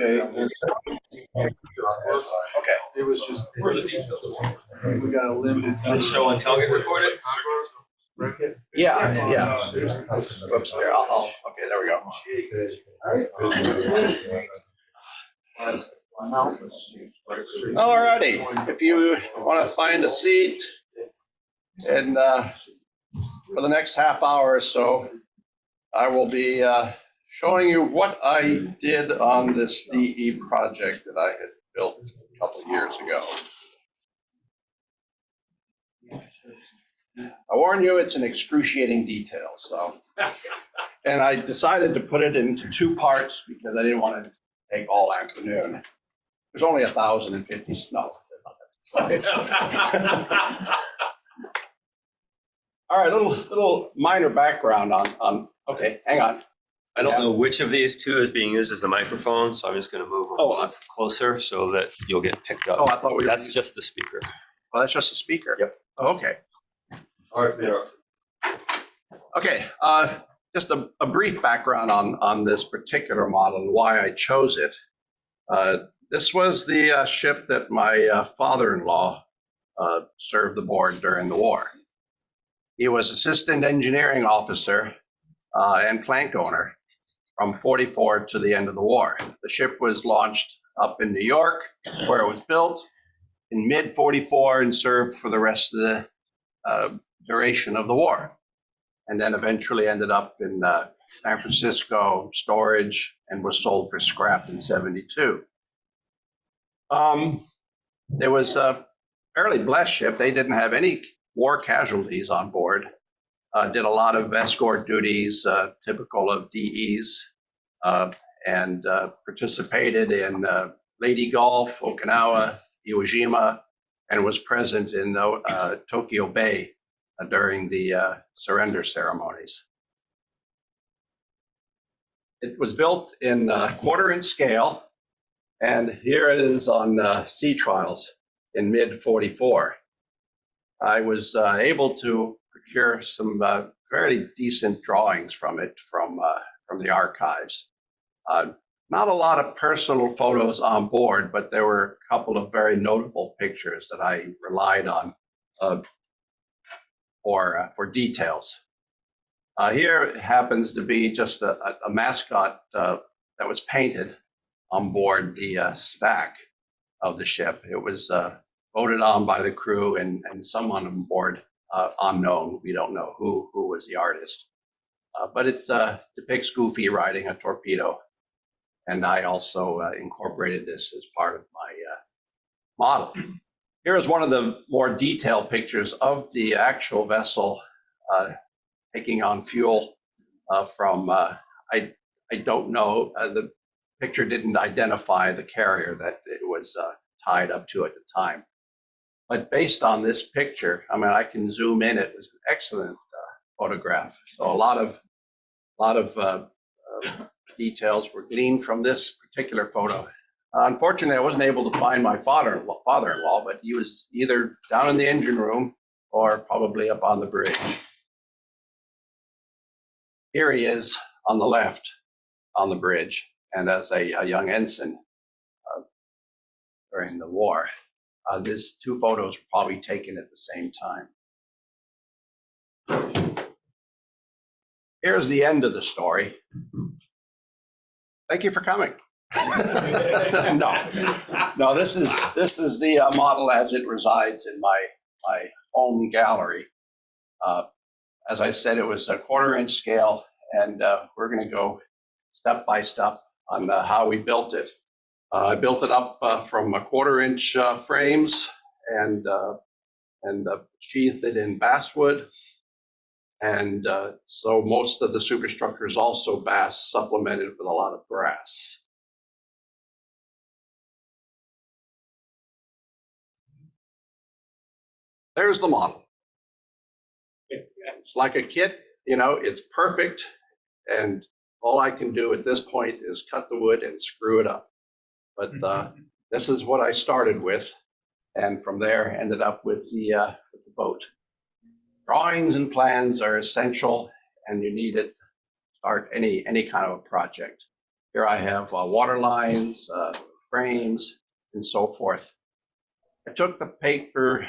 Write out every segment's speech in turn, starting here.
Okay. Okay. It was just, we got a limited. Did show and tell get recorded? Yeah. Whoops, here, okay, there we go. Alrighty, if you want to find a seat and for the next half hour or so, I will be showing you what I did on this DE project that I had built a couple of years ago. I warn you, it's an excruciating detail, so. And I decided to put it into two parts because I didn't want to take all afternoon. There's only 1,050, no. All right, little minor background on, okay, hang on. I don't know which of these two is being used as the microphone, so I'm just going to move closer so that you'll get picked up. Oh, I thought we were. That's just the speaker. Oh, that's just a speaker? Yep. Oh, okay. Sorry for the Okay, just a brief background on this particular model and why I chose it. This was the ship that my father-in-law served aboard during the war. He was assistant engineering officer and plank owner from 44 to the end of the war. The ship was launched up in New York, where it was built in mid-44 and served for the rest of the duration of the war. And then eventually ended up in San Francisco, storage, and was sold for scrap in 72. It was a fairly blessed ship. They didn't have any war casualties on board. Did a lot of escort duties, typical of DEs, and participated in Lady Gulf, Okinawa, Iwo Jima, and was present in Tokyo Bay during the surrender ceremonies. It was built in quarter-inch scale, and here it is on sea trials in mid-44. I was able to procure some very decent drawings from it from the archives. Not a lot of personal photos on board, but there were a couple of very notable pictures that I relied on for details. Here happens to be just a mascot that was painted on board the stack of the ship. It was voted on by the crew and someone on board, unknown. We don't know who was the artist. But it depicts Goofy riding a torpedo. And I also incorporated this as part of my model. Here is one of the more detailed pictures of the actual vessel taking on fuel from, I don't know, the picture didn't identify the carrier that it was tied up to at the time. But based on this picture, I mean, I can zoom in. It was an excellent photograph. So a lot of details were gleaned from this particular photo. Unfortunately, I wasn't able to find my father-in-law, but he was either down in the engine room or probably up on the bridge. Here he is on the left on the bridge, and as a young ensign during the war. These two photos were probably taken at the same time. Here's the end of the story. Thank you for coming. No, this is the model as it resides in my home gallery. As I said, it was a quarter-inch scale, and we're going to go step by step on how we built it. I built it up from a quarter-inch frames and sheathed it in basswood. And so most of the superstructure is also bass, supplemented with a lot of brass. There's the model. It's like a kit, you know, it's perfect. And all I can do at this point is cut the wood and screw it up. But this is what I started with. And from there ended up with the boat. Drawings and plans are essential, and you need it to start any kind of a project. Here I have water lines, frames, and so forth. I took the paper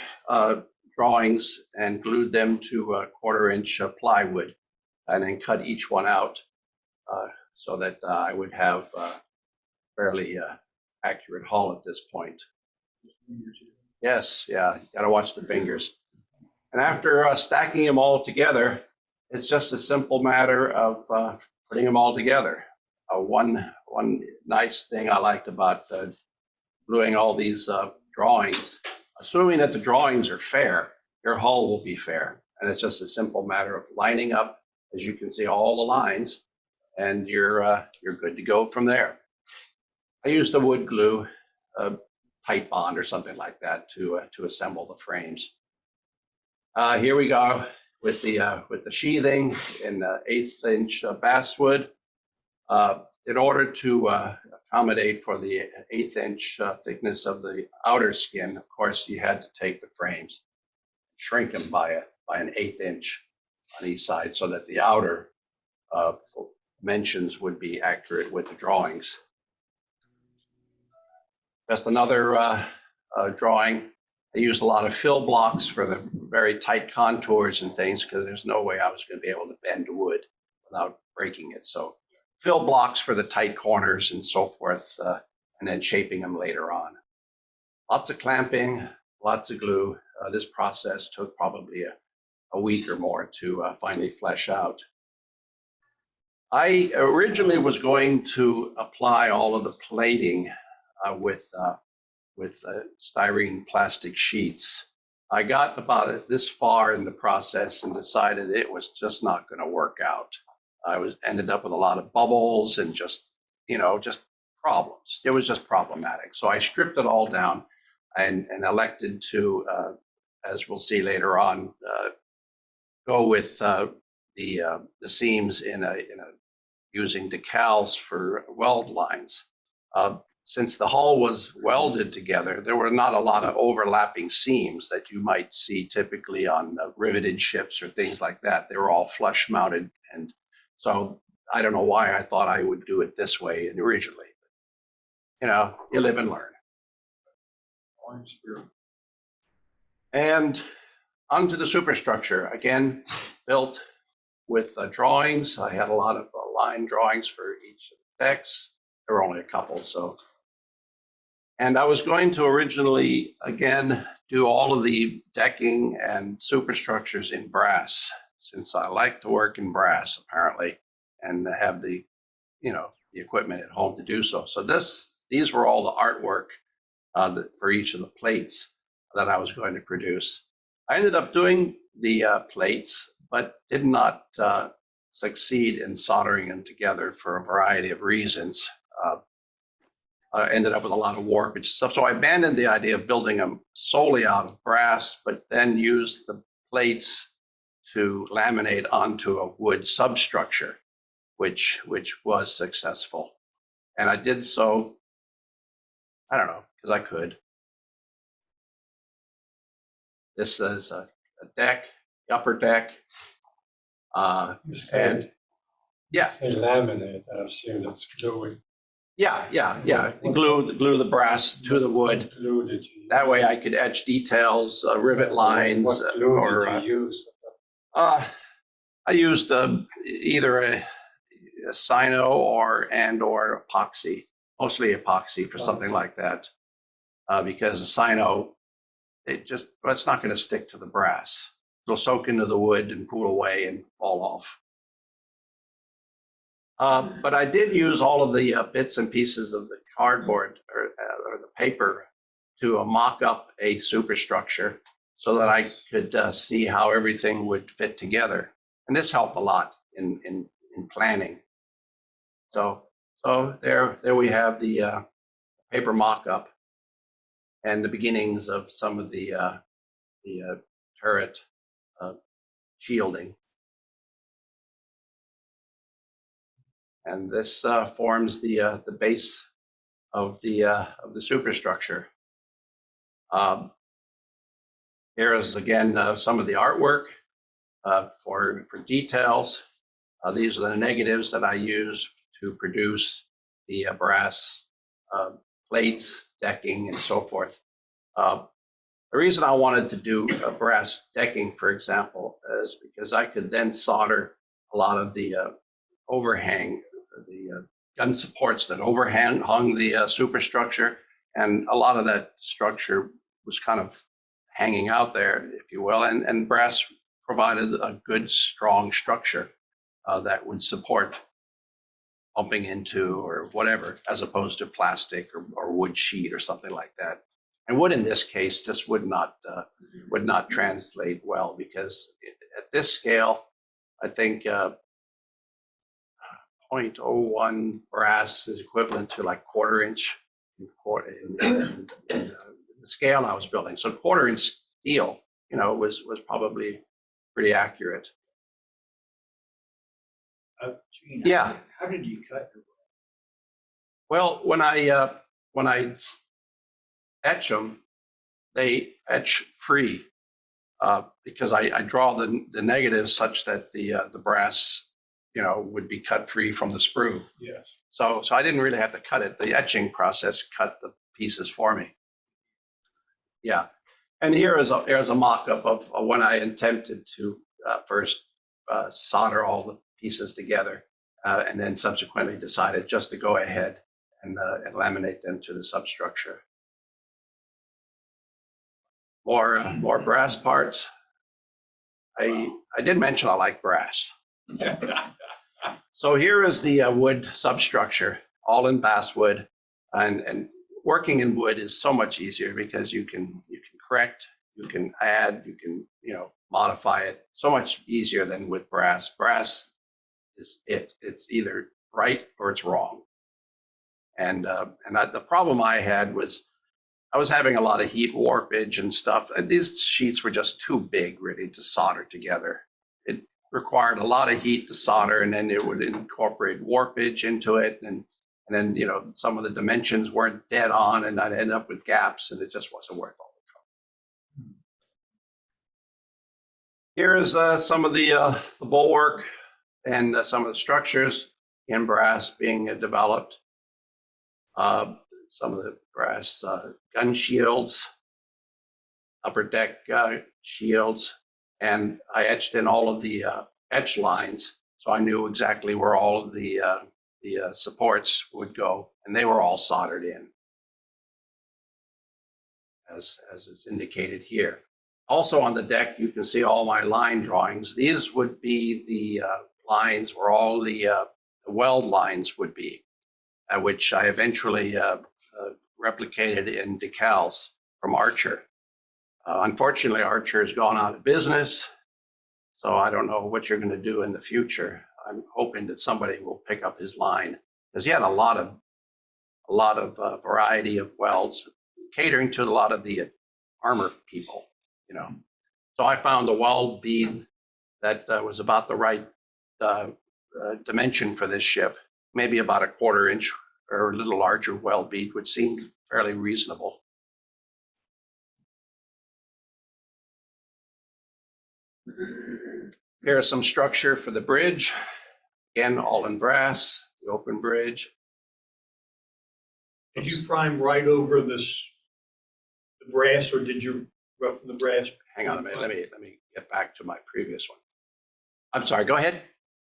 drawings and glued them to a 1/4-inch plywood and then cut each one out so that I would have fairly accurate hull at this point. Yes, yeah, gotta watch the fingers. And after stacking them all together, it's just a simple matter of putting them all together. One nice thing I liked about gluing all these drawings, assuming that the drawings are fair, your hull will be fair. And it's just a simple matter of lining up, as you can see, all the lines, and you're good to go from there. I used a wood glue, tight bond or something like that to assemble the frames. Here we go with the sheathing in 1/8-inch basswood. In order to accommodate for the 1/8-inch thickness of the outer skin, of course, you had to take the frames, shrink them by an 1/8 inch on each side so that the outer dimensions would be accurate with the drawings. Just another drawing. I used a lot of fill blocks for the very tight contours and things because there's no way I was going to be able to bend wood without breaking it. So fill blocks for the tight corners and so forth, and then shaping them later on. Lots of clamping, lots of glue. This process took probably a week or more to finally flesh out. I originally was going to apply all of the plating with styrene plastic sheets. I got about this far in the process and decided it was just not going to work out. I ended up with a lot of bubbles and just problems. It was just problematic. So I stripped it all down and elected to, as we'll see later on, go with the seams using decals for weld lines. Since the hull was welded together, there were not a lot of overlapping seams that you might see typically on riveted ships or things like that. They were all flush mounted. And so I don't know why I thought I would do it this way originally. You live and learn. And onto the superstructure. Again, built with drawings. I had a lot of line drawings for each of the decks. There were only a couple, so. And I was going to originally, again, do all of the decking and superstructures in brass, since I like to work in brass, apparently, and have the equipment at home to do so. So these were all the artwork for each of the plates that I was going to produce. I ended up doing the plates, but did not succeed in soldering them together for a variety of reasons. I ended up with a lot of warpage and stuff. So I abandoned the idea of building them solely out of brass, but then used the plates to laminate onto a wood substructure, which was successful. And I did so, I don't know, because I could. This is a deck, the upper deck. You say, And yeah. say laminate, I assume that's gluing. Yeah. Glue the brass to the wood. What glue did you use? That way I could etch details, rivet lines. What glue did you use? I used either a Sino or epoxy, mostly epoxy for something like that, because the Sino, it's not going to stick to the brass. It'll soak into the wood and pool away and fall off. But I did use all of the bits and pieces of the cardboard or the paper to mock up a superstructure so that I could see how everything would fit together. And this helped a lot in planning. So there we have the paper mock-up and the beginnings of some of the turret shielding. And this forms the base of the superstructure. Here is again some of the artwork for details. These are the negatives that I use to produce the brass plates, decking, and so forth. The reason I wanted to do brass decking, for example, is because I could then solder a lot of the overhang, the gun supports that hung the superstructure, and a lot of that structure was kind of hanging out there, if you will, and brass provided a good, strong structure that would support bumping into or whatever, as opposed to plastic or wood sheet or something like that. And wood in this case just would not translate well, because at this scale, I think 0.01 brass is equivalent to like quarter-inch in the scale I was building. So quarter-inch steel, was probably pretty accurate. Gene, Yeah. How did you cut your? Well, when I etch them, they etch free because I draw the negatives such that the brass, would be cut free from the sprue. Yes. So I didn't really have to cut it. The etching process cut the pieces for me. Yeah, and here's a mock-up of when I attempted to first solder all the pieces together, and then subsequently decided just to go ahead and laminate them to the substructure. More brass parts. I did mention I like brass. So here is the wood substructure, all in basswood, and working in wood is so much easier because you can correct, you can add, you can modify it. So much easier than with brass. Brass is it's either right or it's wrong. And the problem I had was I was having a lot of heat warpage and stuff. And these sheets were just too big, really, to solder together. It required a lot of heat to solder, and then it would incorporate warpage into it, and then some of the dimensions weren't dead on, and I'd end up with gaps, and it just wasn't worth all the trouble. Here is some of the bulwark and some of the structures in brass being developed. Some of the brass gun shields, upper deck shields, and I etched in all of the etch lines, so I knew exactly where all of the supports would go, and they were all soldered in, as is indicated here. Also on the deck, you can see all my line drawings. These would be the lines where all the weld lines would be, which I eventually replicated in decals from Archer. Unfortunately, Archer has gone out of business, so I don't know what you're going to do in the future. I'm hoping that somebody will pick up his line, because he had a lot of variety of welds, catering to a lot of the armor people, So I found a weld bead that was about the right dimension for this ship, maybe about a quarter-inch or a little larger weld bead, which seemed fairly reasonable. Here's some structure for the bridge. Again, all in brass, the open bridge. Did you prime right over the brass, or did you roughen the brass? Hang on a minute, let me get back to my previous one. I'm sorry, go ahead.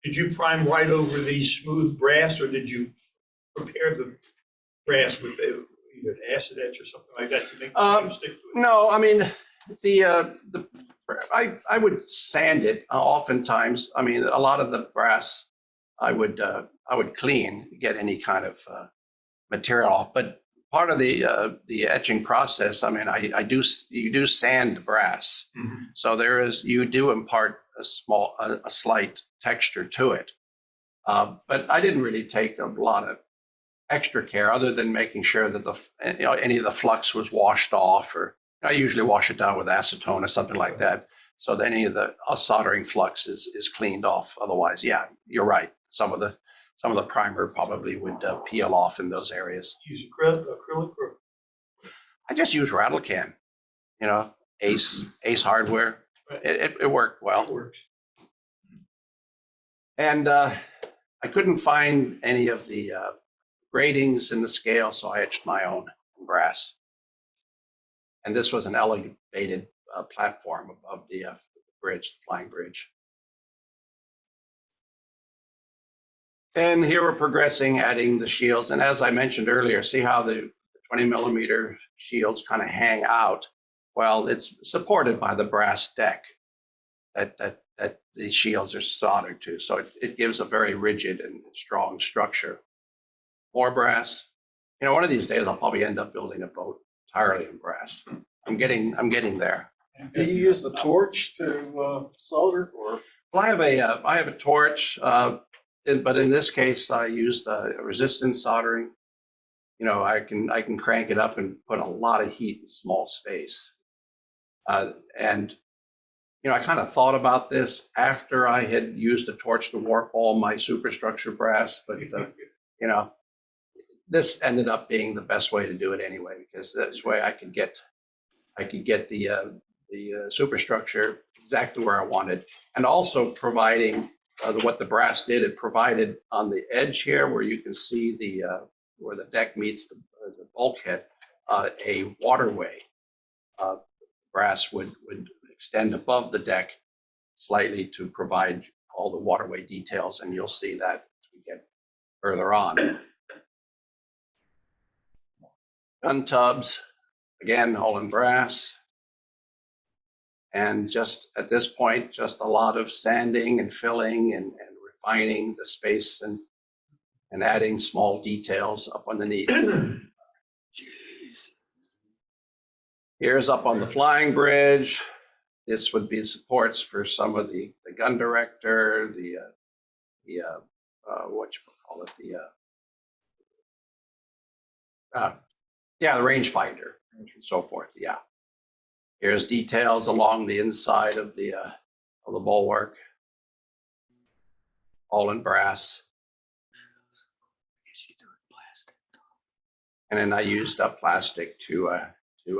Did you prime right over the smooth brass, or did you prepare the brass with either an acid etch or something like that to make it stick to it? No, I mean, I would sand it oftentimes. I mean, a lot of the brass I would clean, get any kind of material off. But part of the etching process, I mean, you do sand brass, so you do impart a slight texture to it. But I didn't really take a lot of extra care, other than making sure that any of the flux was washed off, or I usually wash it down with acetone or something like that, so that any of the soldering flux is cleaned off. Otherwise, yeah, you're right. Some of the primer probably would peel off in those areas. Use acrylic or? I just use rattle can, Ace hardware. Right. It worked well. It works. And I couldn't find any of the gratings in the scale, so I etched my own in brass. And this was an elevated platform above the bridge, the flying bridge. And here we're progressing, adding the shields. And as I mentioned earlier, see how the 20 millimeter shields kind of hang out? Well, it's supported by the brass deck that the shields are soldered to. So it gives a very rigid and strong structure. More brass. You know, one of these days I'll probably end up building a boat entirely in brass. I'm getting there. Do you use the torch to solder or? Well, I have a torch, but in this case I used resistance soldering. You know, I can crank it up and put a lot of heat in small space. And you know, I kind of thought about this after I had used a torch to warp all my superstructure brass, but you know, this ended up being the best way to do it anyway, because this way I could get the superstructure exactly where I wanted, and also providing what the brass did. It provided on the edge here where you can see the where the deck meets the bulkhead, a waterway. Brass would extend above the deck slightly to provide all the waterway details, and you'll see that as we get further on. Gun tubs, again, all in brass. And just at this point, just a lot of sanding and filling and refining the space and adding small details up underneath. Here's up on the flying bridge. This would be supports for some of the gun director, the what you call it, the rangefinder and so forth. Yeah. Here's details along the inside of the bulwark, all in brass. And then I used plastic to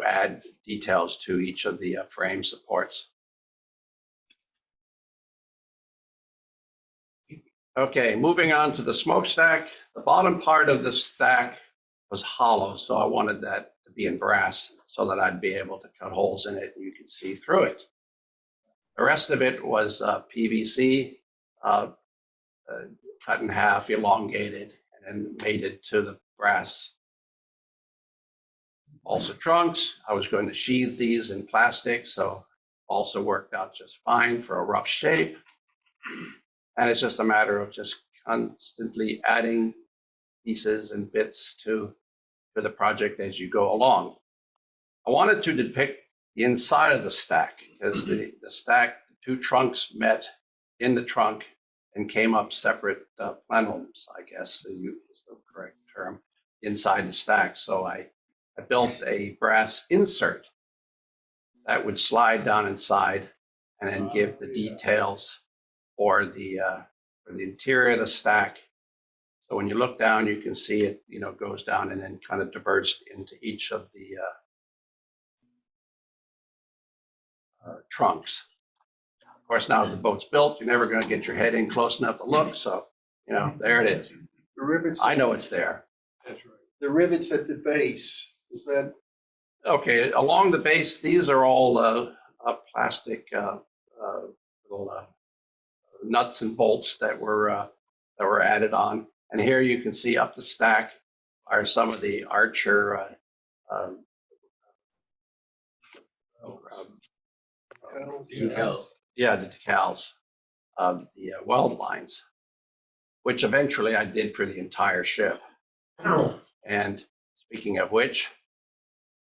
add details to each of the frame supports. Okay, moving on to the smokestack. The bottom part of the stack was hollow, so I wanted that to be in brass so that I'd be able to cut holes in it and you could see through it. The rest of it was PVC, cut in half, elongated, and then mated to the brass. Also trunks, I was going to sheathe these in plastic, so also worked out just fine for a rough shape. And it's just a matter of just constantly adding pieces and bits to the project as you go along. I wanted to depict the inside of the stack because the stack, the two trunks met in the trunk and came up separate plenums, I guess is the correct term, inside the stack. So I built a brass insert that would slide down inside and then give the details for the interior of the stack. So when you look down, you can see it, you know, goes down and then kind of diverts into each of the trunks. Of course, now the boat's built, you're never going to get your head in close enough to look. So, you know, there it is. The rivets. I know it's there. That's right. The rivets at the base, is that? Okay, along the base, these are all plastic little nuts and bolts that were added on. And here you can see up the stack are some of the Archer Decals. yeah, the decals, the weld lines, which eventually I did for the entire ship. And speaking of which,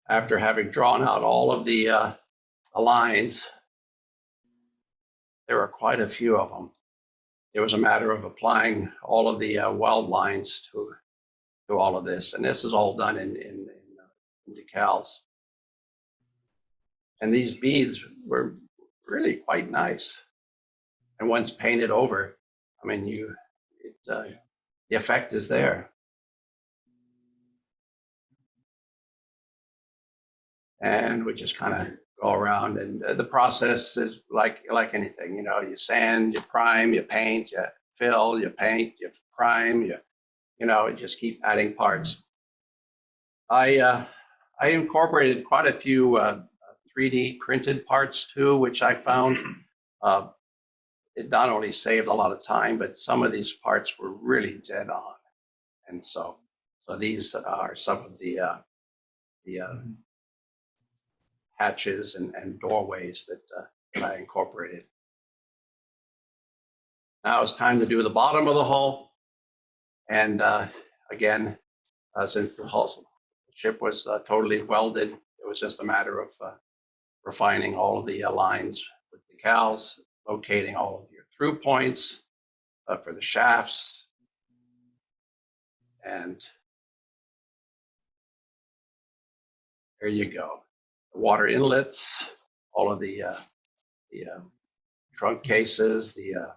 after having drawn out all of the lines, there were quite a few of them. It was a matter of applying all of the weld lines to all of this. And this is all done in decals. And these beads were really quite nice. And once painted over, I mean, the effect is there. And we just kind of go around, and the process is like anything, you know, you sand, you prime, you paint, you fill, you paint, you prime, you just keep adding parts. I incorporated quite a few 3D printed parts too, which I found it not only saved a lot of time, but some of these parts were really dead on. And so these are some of the hatches and doorways that I incorporated. Now it's time to do the bottom of the hull. And again, since the ship was totally welded, it was just a matter of refining all of the lines with decals, locating all of your through points for the shafts. And there you go. The water inlets, all of the trunk cases, the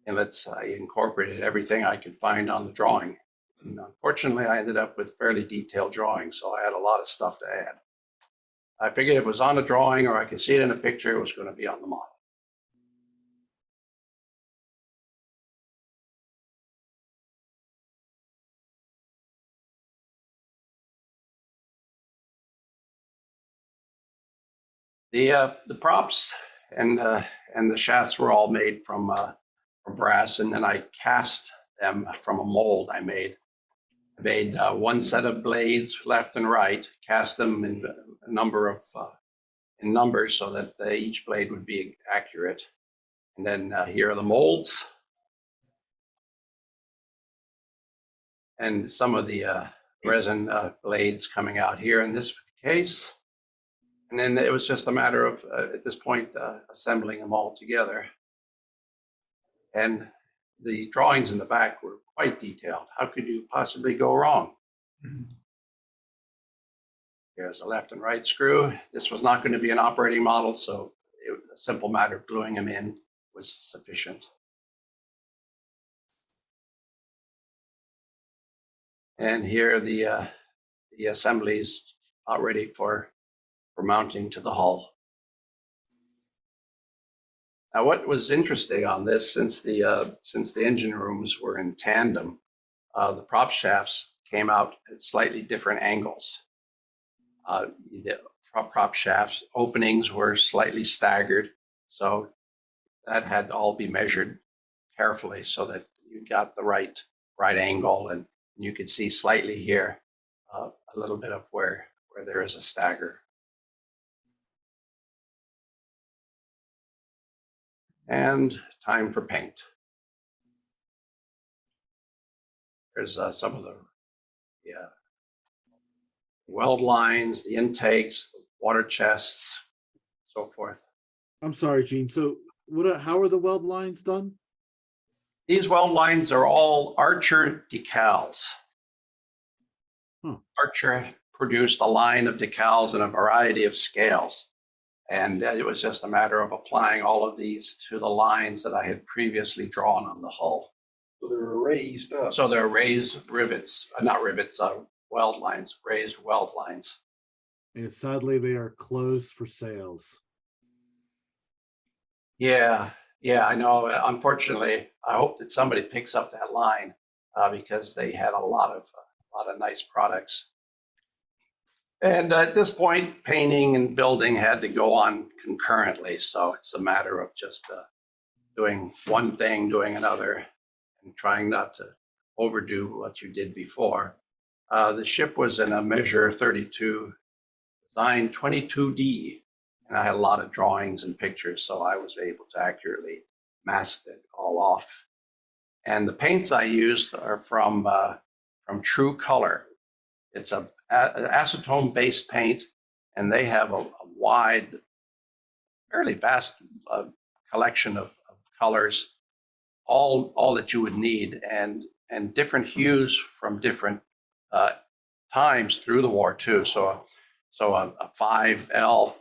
inlets. I incorporated everything I could find on the drawing. And unfortunately, I ended up with fairly detailed drawings, so I had a lot of stuff to add. I figured if it was on a drawing or I could see it in a picture, it was going to be on the model. The props and the shafts were all made from brass, and then I cast them from a mold I made. I made one set of blades left and right, cast them in a number of in numbers so that each blade would be accurate. And then here are the molds, and some of the resin blades coming out here in this case. And then it was just a matter of, at this point, assembling them all together. And the drawings in the back were quite detailed. How could you possibly go wrong? Here's a left and right screw. This was not going to be an operating model, so a simple matter of gluing them in was sufficient. And here are the assemblies ready for mounting to the hull. Now, what was interesting on this, since the engine rooms were in tandem, the prop shafts came out at slightly different angles. The prop shafts openings were slightly staggered, so that had to all be measured carefully so that you got the right angle, and you could see slightly here a little bit of where there is a stagger. And time for paint. There's some of the weld lines, the intakes, the water chests, so forth. I'm sorry, Gene. So how are the weld lines done? These weld lines are all Archer decals. Archer produced a line of decals in a variety of scales. And it was just a matter of applying all of these to the lines that I had previously drawn on the hull. So they were raised up. So they're raised rivets, not rivets, weld lines, raised weld lines. And sadly, they are closed for sales. Yeah, I know. Unfortunately, I hope that somebody picks up that line because they had a lot of nice products. And at this point, painting and building had to go on concurrently. So it's a matter of just doing one thing, doing another, and trying not to overdo what you did before. The ship was in a measure 32, design 22D, and I had a lot of drawings and pictures, so I was able to accurately mask it all off. And the paints I used are from True Color. It's a acetone-based paint, and they have a wide, fairly vast collection of colors, all that you would need, and different hues from different times through the war too. So a 5L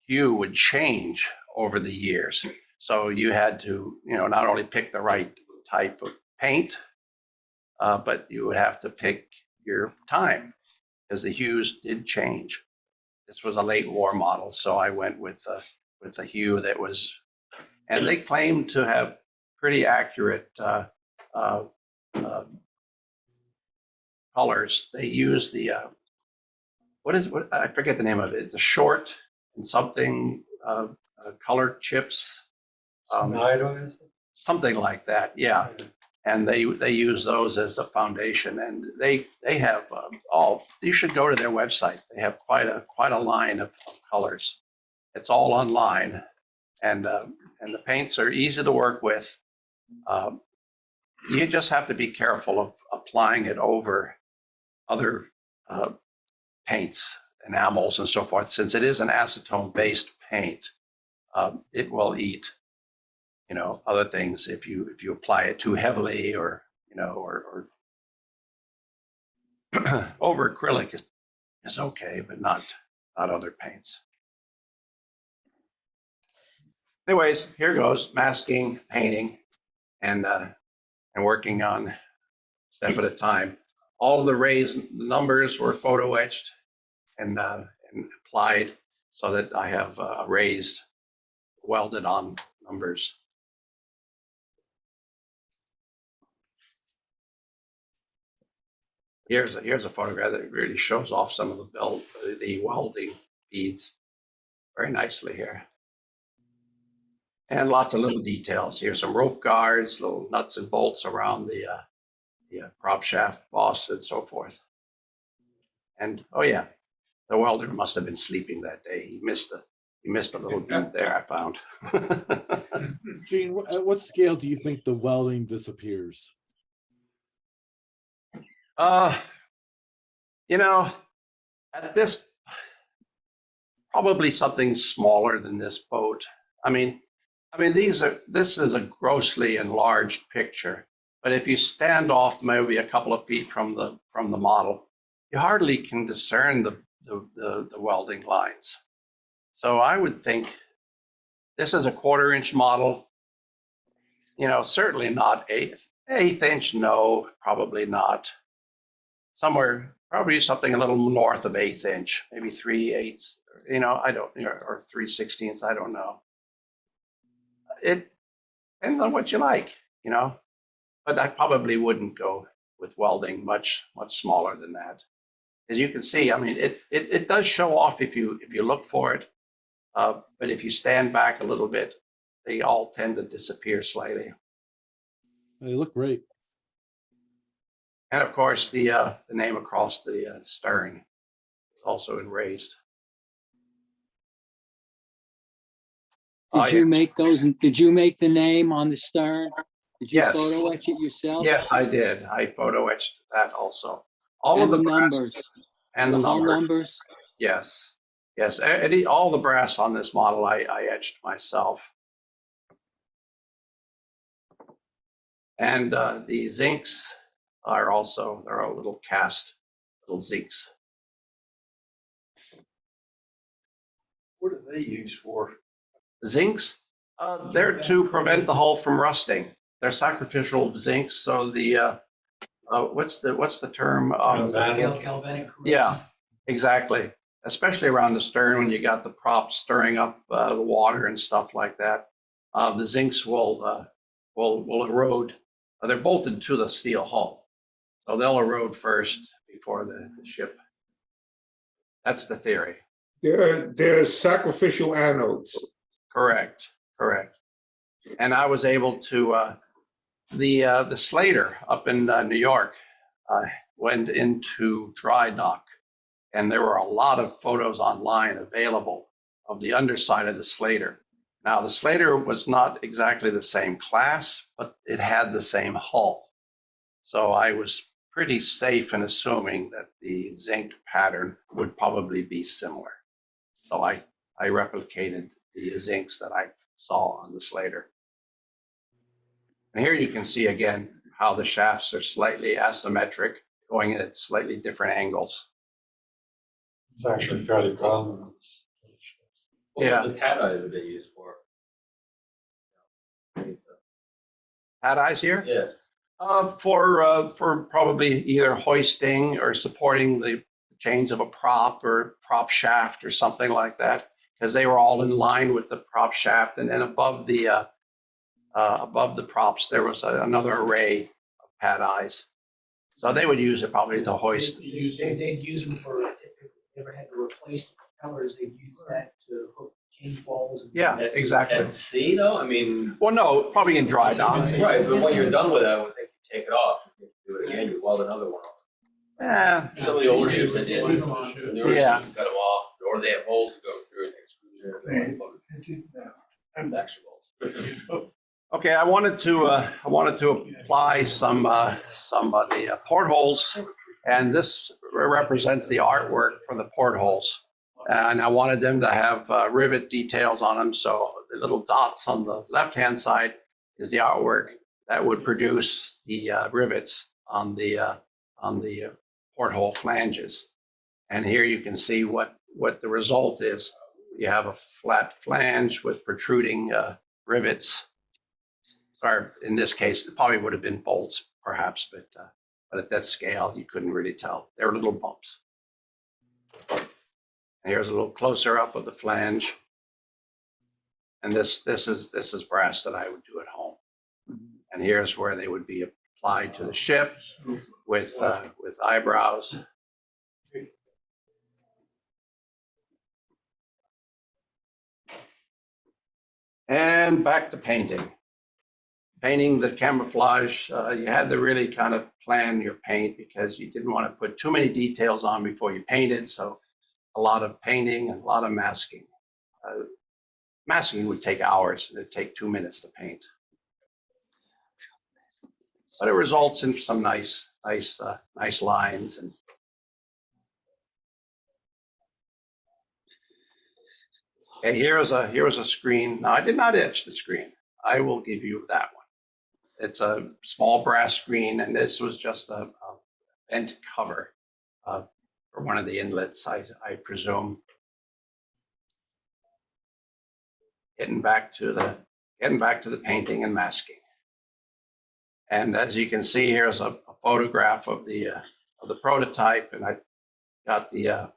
hue would change over the years. So you had to, not only pick the right type of paint, but you would have to pick your time because the hues did change. This was a late war model, so I went with a hue that was, and they claimed to have pretty accurate colors, they use the, what, I forget the name of it. It's a short and something, color chips. Snyder, is it? Something like that, yeah. And they use those as a foundation, and they have you should go to their website. They have quite a line of colors. It's all online, and the paints are easy to work with. You just have to be careful of applying it over other paints, enamels, and so forth. Since it is an acetone-based paint, it will eat, other things if you apply it too heavily, or or over acrylic is okay, but not other paints. Anyways, here goes masking, painting, and working on step at a time. All of the raised numbers were photo etched and applied so that I have raised, welded on numbers. Here's a photograph that really shows off some of the welding beads very nicely here. And lots of little details. Here's some rope guards, little nuts and bolts around the prop shaft boss and so forth. And oh yeah, the welder must have been sleeping that day. He missed a little bead there, I found. Gene, at what scale do you think the welding disappears? At this, probably something smaller than this boat. I mean, this is a grossly enlarged picture, but if you stand off maybe a couple of feet from the model, you hardly can discern the welding lines. So I would think this is a 1/4-inch model. Certainly not eighth inch. No, probably not. Somewhere, probably something a little north of 1/8 inch, maybe 3/8. I don't, or 3/16. I don't know. It depends on what you like, but I probably wouldn't go with welding much smaller than that. As you can see, it does show off if you look for it, but if you stand back a little bit, they all tend to disappear slightly. They look great. And of course, the name across the stern is also enraised. Did you make those? Did you make the name on the stern? Did you Yes. photo etch it yourself? Yes, I did. I photo etched that also. All And of the brass numbers. and the All numbers. numbers. Yes. All the brass on this model I etched myself. And the zincs are also, they're a little cast little zincs. What do they use for? Zincs, they're to prevent the hull from rusting. They're sacrificial zincs, so the what's the term? Galvanic. Yeah, exactly. Especially around the stern when you got the props stirring up the water and stuff like that. The zincs will erode. They're bolted to the steel hull, so they'll erode first before the ship. That's the theory. They're sacrificial anodes. Correct. And I was able to, the Slater up in New York went into dry dock, and there were a lot of photos online available of the underside of the Slater. Now, the Slater was not exactly the same class, but it had the same hull. So I was pretty safe in assuming that the zinc pattern would probably be similar. So I replicated the zincs that I saw on the Slater. And here you can see again how the shafts are slightly asymmetric, going in at slightly different angles. It's actually fairly common. Yeah. The pad eyes that they use for. Pad eyes here? Yeah. For probably either hoisting or supporting the chains of a prop or prop shaft or something like that, because they were all in line with the prop shaft, and then above the props there was another array of pad eyes. So they would use it probably to hoist. They'd use them for, if they ever had to replace propellers, they'd use that to hook chain falls. And Yeah, exactly. At sea though, I mean, Well, no, probably in dry dock. right, but when you're done with that, I would think you take it off. You do it again, you weld another one on. Yeah, Some of the older ships I did. Leave them on. The newer Yeah. ships, you cut them off, or they have holes to go through and they screw them. Extra bolts. okay, I wanted to apply some of the portholes, and this represents the artwork for the portholes. And I wanted them to have rivet details on them, so the little dots on the left-hand side is the artwork that would produce the rivets on the porthole flanges. And here you can see what the result is. You have a flat flange with protruding rivets. Or in this case, it probably would have been bolts, perhaps, but at that scale, you couldn't really tell. They were little bumps. And here's a little closer up of the flange. And this is brass that I would do at home. And here's where they would be applied to the ship with eyebrows. And back to painting. Painting the camouflage, you had to really kind of plan your paint because you didn't want to put too many details on before you painted. So a lot of painting and a lot of masking. Masking would take hours and it'd take 2 minutes to paint. But it results in some nice lines. And okay, here is a screen. Now I did not etch the screen. I will give you that one. It's a small brass screen, and this was just a bent cover for one of the inlets, I presume. Getting back to the painting and masking. And as you can see, here's a photograph of the prototype, and I got a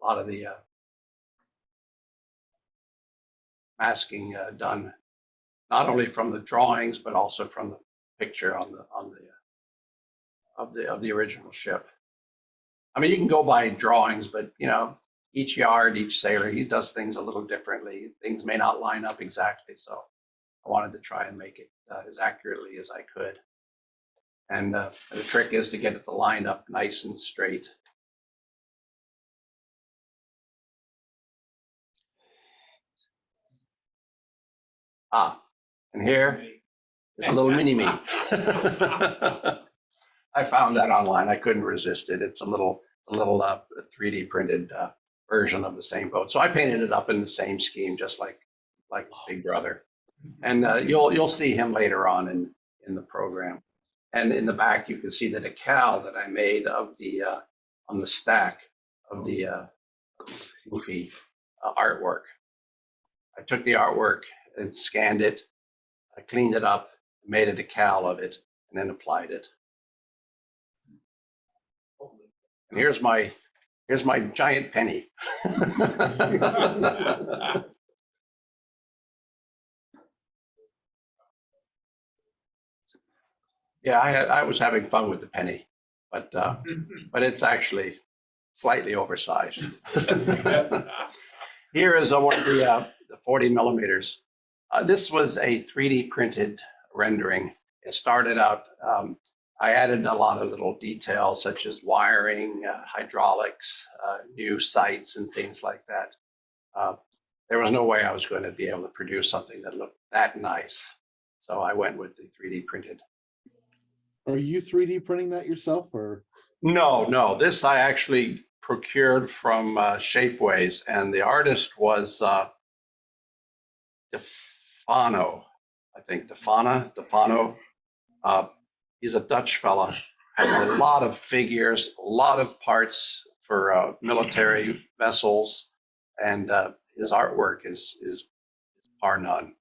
lot of the masking done, not only from the drawings but also from the picture of the original ship. I mean, you can go by drawings, but you know, each yard, each sailor, he does things a little differently. Things may not line up exactly, so I wanted to try and make it as accurately as I could. And the trick is to get it to line up nice and straight. And here is a little mini-me. I found that online. I couldn't resist it. It's a little 3D printed version of the same boat. So I painted it up in the same scheme, just like Big Brother. And you'll see him later on in the program. And in the back, you can see the decal that I made of the on the stack of the goofy artwork. I took the artwork and scanned it. I cleaned it up, made a decal of it, and then applied it. And here's my giant penny. Yeah, I was having fun with the penny, but it's actually slightly oversized. Here is one of the 40 millimeters. This was a 3D printed rendering. It started out, I added a lot of little details such as wiring, hydraulics, new sights and things like that. There was no way I was going to be able to produce something that looked that nice. So I went with the 3D printed. Are you 3D printing that yourself, or? No. This I actually procured from Shapeways, and the artist was Defano, I think. Defano. He's a Dutch fella. Had a lot of figures, a lot of parts for military vessels, and his artwork is bar none.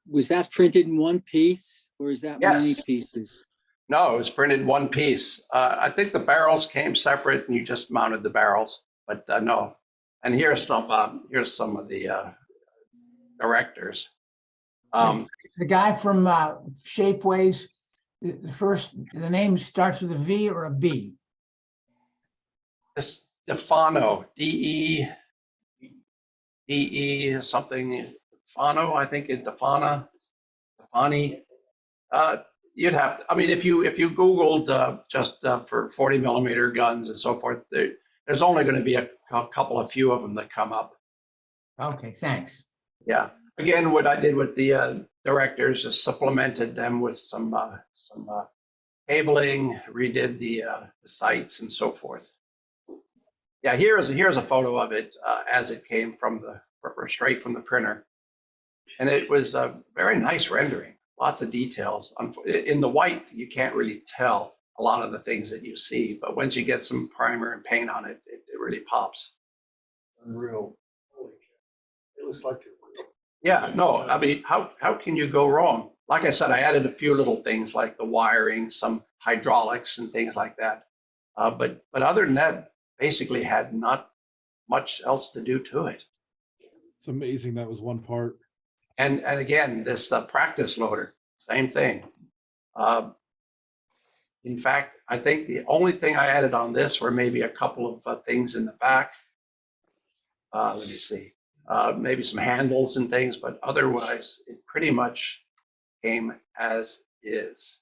Was that printed in one piece, or is that many Yes. pieces? No, it was printed one piece. I think the barrels came separate, and you just mounted the barrels. But no. And here's some of the directors. The guy from Shapeways, the name starts with a V or a B? Stefano, D-E something, Stefano, I think it's Stefani. You'd have to, I mean, if you Googled just for 40 millimeter guns and so forth, there's only going to be a few of them that come up. Okay, thanks. Yeah. Again, what I did with the directors is supplemented them with some cabling, redid the sights and so forth. Yeah, here's a photo of it as it came from straight from the printer, and it was a very nice rendering. Lots of details. In the white, you can't really tell a lot of the things that you see, but once you get some primer and paint on it, it really pops. Unreal. Holy cow. It looks like it. Yeah, no, I mean, how can you go wrong? Like I said, I added a few little things like the wiring, some hydraulics and things like that. But other than that, basically had not much else to do to it. It's amazing that was one part. And again, this practice loader, same thing. In fact, I think the only thing I added on this were maybe a couple of things in the back. Let me see, maybe some handles and things, but otherwise it pretty much came as is.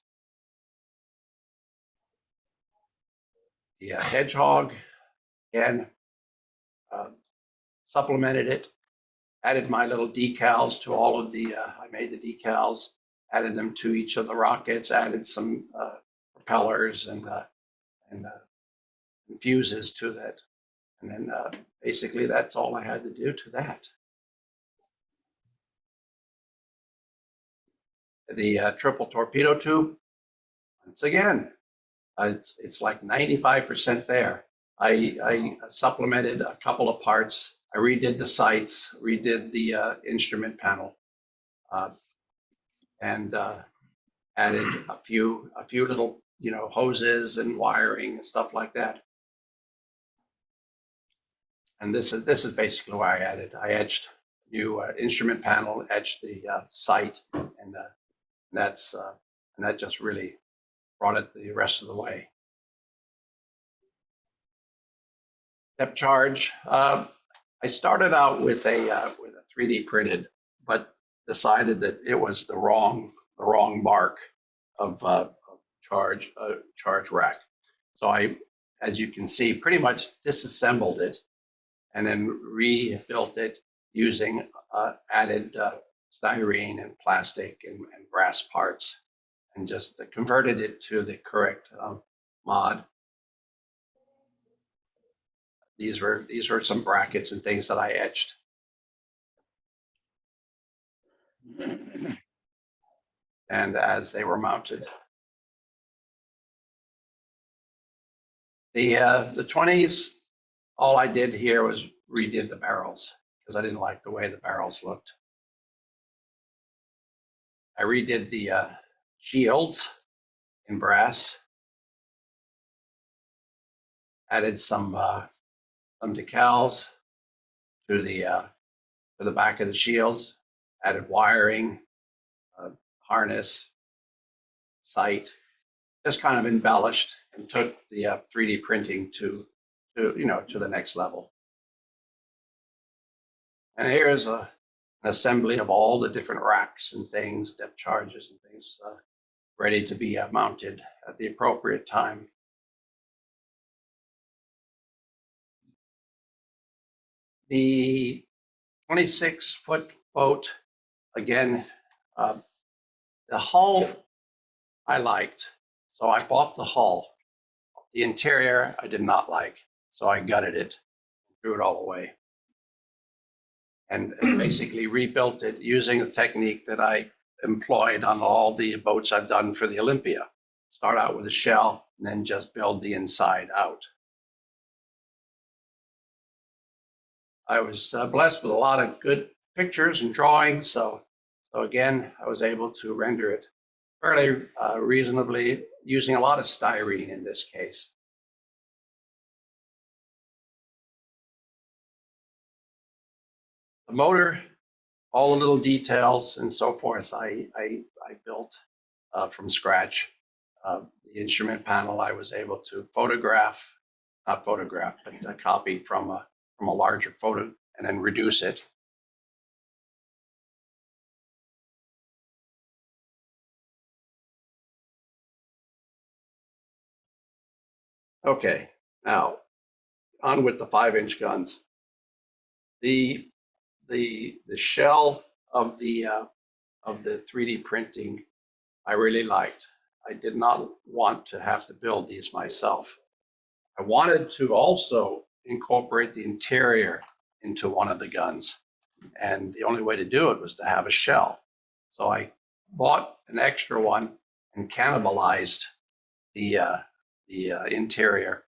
The Hedgehog, again, supplemented it, added my little decals to all of the, I made the decals, added them to each of the rockets, added some propellers and fuses to that. And then basically that's all I had to do to that. The triple torpedo tube, once again, it's like 95% there. I supplemented a couple of parts. I redid the sights, redid the instrument panel, and added a few little, hoses and wiring and stuff like that. And this is basically what I added. I etched new instrument panel, etched the sight, and that just really brought it the rest of the way. Depth charge. I started out with a 3D printed, but decided that it was the wrong mark of charge rack. So I, as you can see, pretty much disassembled it and then rebuilt it using added styrene and plastic and brass parts, and just converted it to the correct mod. These were some brackets and things that I etched. And as they were mounted. The 20s, all I did here was redid the barrels because I didn't like the way the barrels looked. I redid the shields in brass. Added some decals to the back of the shields. Added wiring, harness, sight. Just kind of embellished and took the 3D printing to the next level. And here's an assembly of all the different racks and things, depth charges and things, ready to be mounted at the appropriate time. The 26-foot boat, again, the hull I liked, so I bought the hull. The interior I did not like, so I gutted it, threw it all away, and basically rebuilt it using a technique that I employed on all the boats I've done for the Olympia. Start out with a shell and then just build the inside out. I was blessed with a lot of good pictures and drawings, so again, I was able to render it fairly reasonably, using a lot of styrene in this case. The motor, all the little details and so forth, I built from scratch. The instrument panel I was able to not photograph, but copy from a larger photo and then reduce it. Okay, now on with the 5-inch guns. The shell of the 3D printing I really liked. I did not want to have to build these myself. I wanted to also incorporate the interior into one of the guns, and the only way to do it was to have a shell. So I bought an extra one and cannibalized the interior,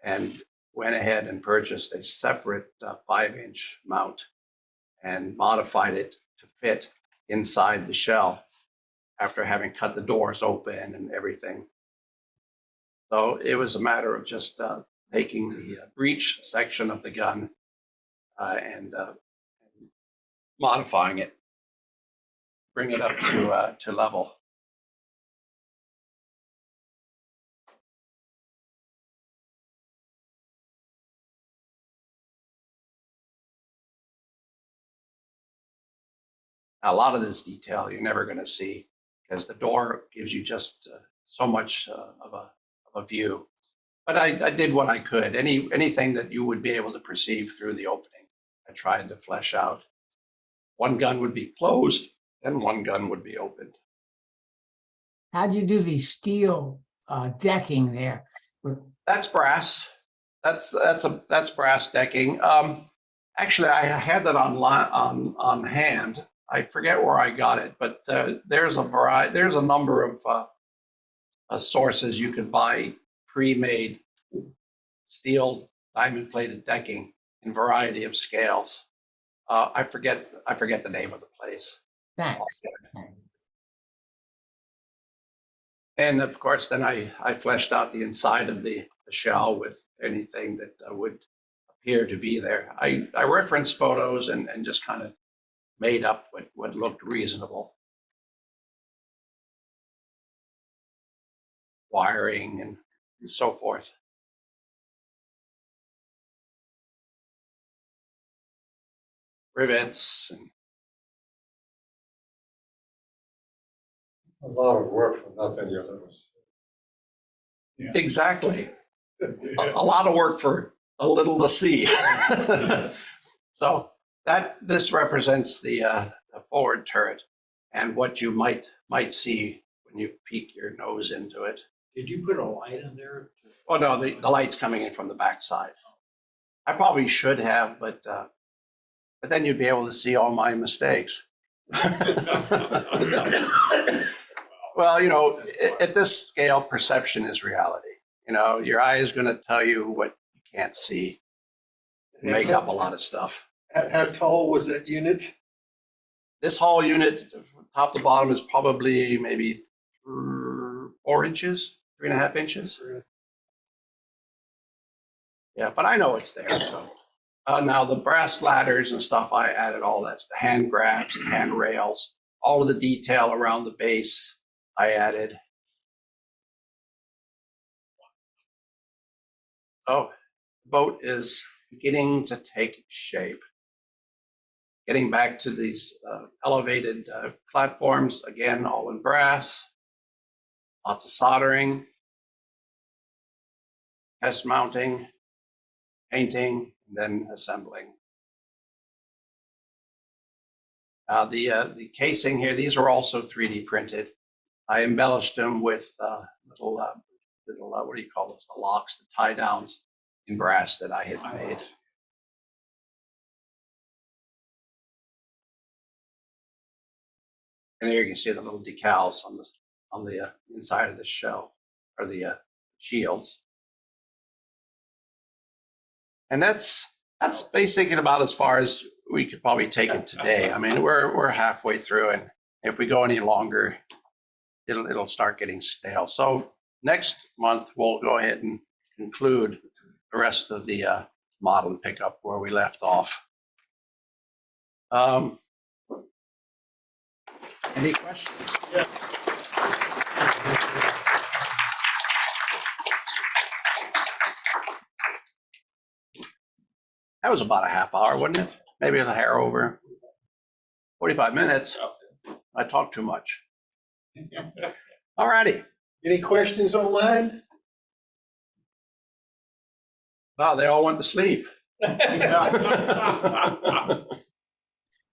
and went ahead and purchased a separate 5-inch mount and modified it to fit inside the shell after having cut the doors open and everything. So it was a matter of just taking the breech section of the gun and modifying it, bring it up to level. A lot of this detail you're never going to see because the door gives you just so much of a view. But I did what I could. Anything that you would be able to perceive through the opening, I tried to flesh out. One gun would be closed and one gun would be opened. How'd you do the steel decking there? That's brass. That's brass decking. Actually, I had that on hand. I forget where I got it, but there's a number of sources you can buy pre-made steel diamond-plated decking in variety of scales. I forget the name of the place. Thanks. And of course, then I fleshed out the inside of the shell with anything that would appear to be there. I referenced photos and just kind of made up what looked reasonable. Wiring and so forth. Rivets and A lot of work for nothing, you know. exactly. A lot of work for a little to see. So this represents the forward turret and what you might see when you peek your nose into it. Did you put a light in there? Oh no, the light's coming in from the backside. I probably should have, but then you'd be able to see all my mistakes. Well, you know, at this scale, perception is reality. You know, your eye is going to tell you what you can't see. Make up a lot of stuff. How tall was that unit? This whole unit, top to bottom, is probably maybe 4 inches, 3.5 inches. Yeah, but I know it's there. So now the brass ladders and stuff, I added all that. The hand grabs, the hand rails, all of the detail around the base, I added. Oh, the boat is beginning to take shape. Getting back to these elevated platforms, again, all in brass, lots of soldering, test mounting, painting, and then assembling. The casing here, these are also 3D printed. I embellished them with little, what do you call those? The locks, the tie downs in brass that I had made. And here you can see the little decals on the inside of the shell or the shields. And that's basically about as far as we could probably take it today. I mean, we're halfway through, and if we go any longer, it'll start getting stale. So next month we'll go ahead and conclude the rest of the model and pick up where we left off. Any questions? Yeah. That was about a half hour, wasn't it? Maybe a hair over. 45 minutes. I talk too much. All righty. Any questions online? Wow, they all went to sleep.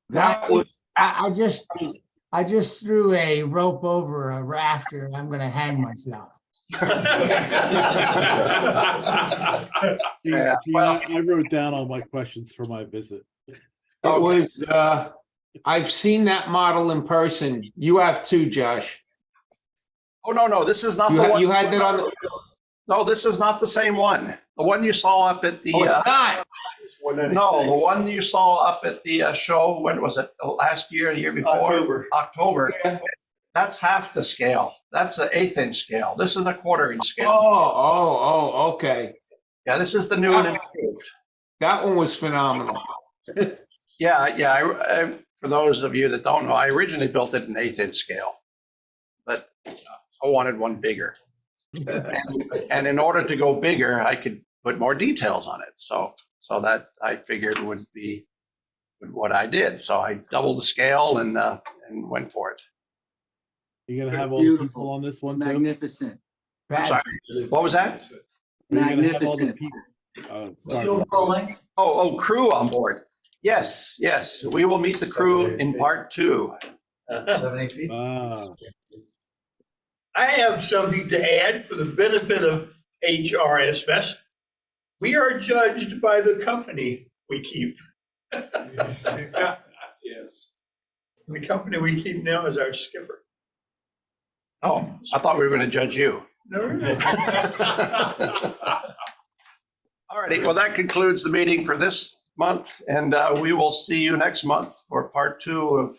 That was, I just threw a rope over a rafter and I'm gonna hang myself. Yeah, Gene, well- I wrote down all my questions for my visit. It was, I've seen that model in person. You have too, Josh. Oh, no, this is not You the had, one. you had that on the, No, this is not the same one. The one you saw up at the, oh, it's not. no, the one you saw up at the show, when was it? Last year, the year before? October. Yeah. That's half the scale. That's an 1/8 inch scale. This is a 1/4 inch scale. Oh, okay. Yeah, this is the new and improved. That one was phenomenal. Yeah. I, for those of you that don't know, I originally built it in 1/8 inch scale, but I wanted one bigger. And in order to go bigger, I could put more details on it. So that I figured would be what I did. So I doubled the scale and went for it. You're gonna have all the people Beautiful. on this one too? Magnificent, I'm sorry. What was that? Are you gonna have all the magnificent. people- sorry. Oh, crew on board. Yes. We will meet the crew in part 2. 7, 8 feet. Ah, I have something to add for the benefit of HRSMS. We are judged by the company we keep. yes. The company we keep now is our skipper. Oh, I thought we were going to judge you. No. All righty. Well, that concludes the meeting for this month, and we will see you next month for part 2 of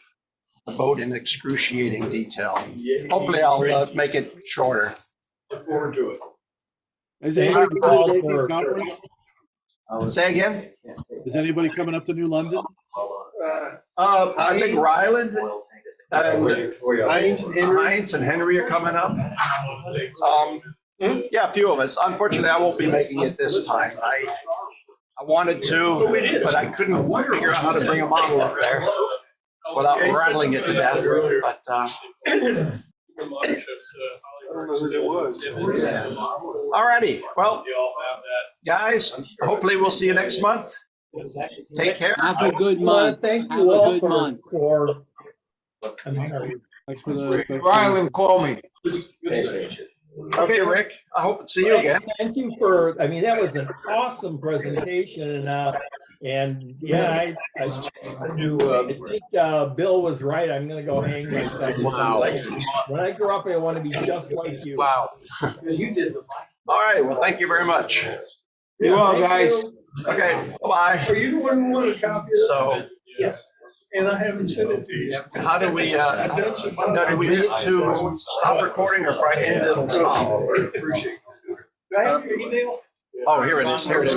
the boat in excruciating detail. Hopefully, I'll make it shorter. Look forward to it. is anybody coming to Nathan's conference? Say again? Is anybody coming up to New London? I think Ryland, Heinz and Henry. Heinz and Henry are coming up. Yeah, a few of us. Unfortunately, I won't be making it this time. I wanted to, but I couldn't figure out how to bring a model up there without rattling it to death. But I don't know who that was. all righty. Well, guys, hopefully we'll see you next month. Take care. Have a good month. Thank Have you a all good month. for, I'm sorry. Thanks for the. Ryland, call me. Okay, Rick, I hope to see you again. Thank you for, I mean, that was an awesome presentation, and yeah, I think Bill was right. I'm gonna go hang myself. Wow. When I grow up, I want to be just like you. Wow. You did the. All right, well, thank you very much. You all, guys. Okay, bye-bye. Are you the one who wanted a copy of that? So Yes. And I haven't sent it to you. how do we, I've done some. now, do we need to stop recording or probably end it and stop? Appreciate it. Do I have your email? Oh, here it is. I got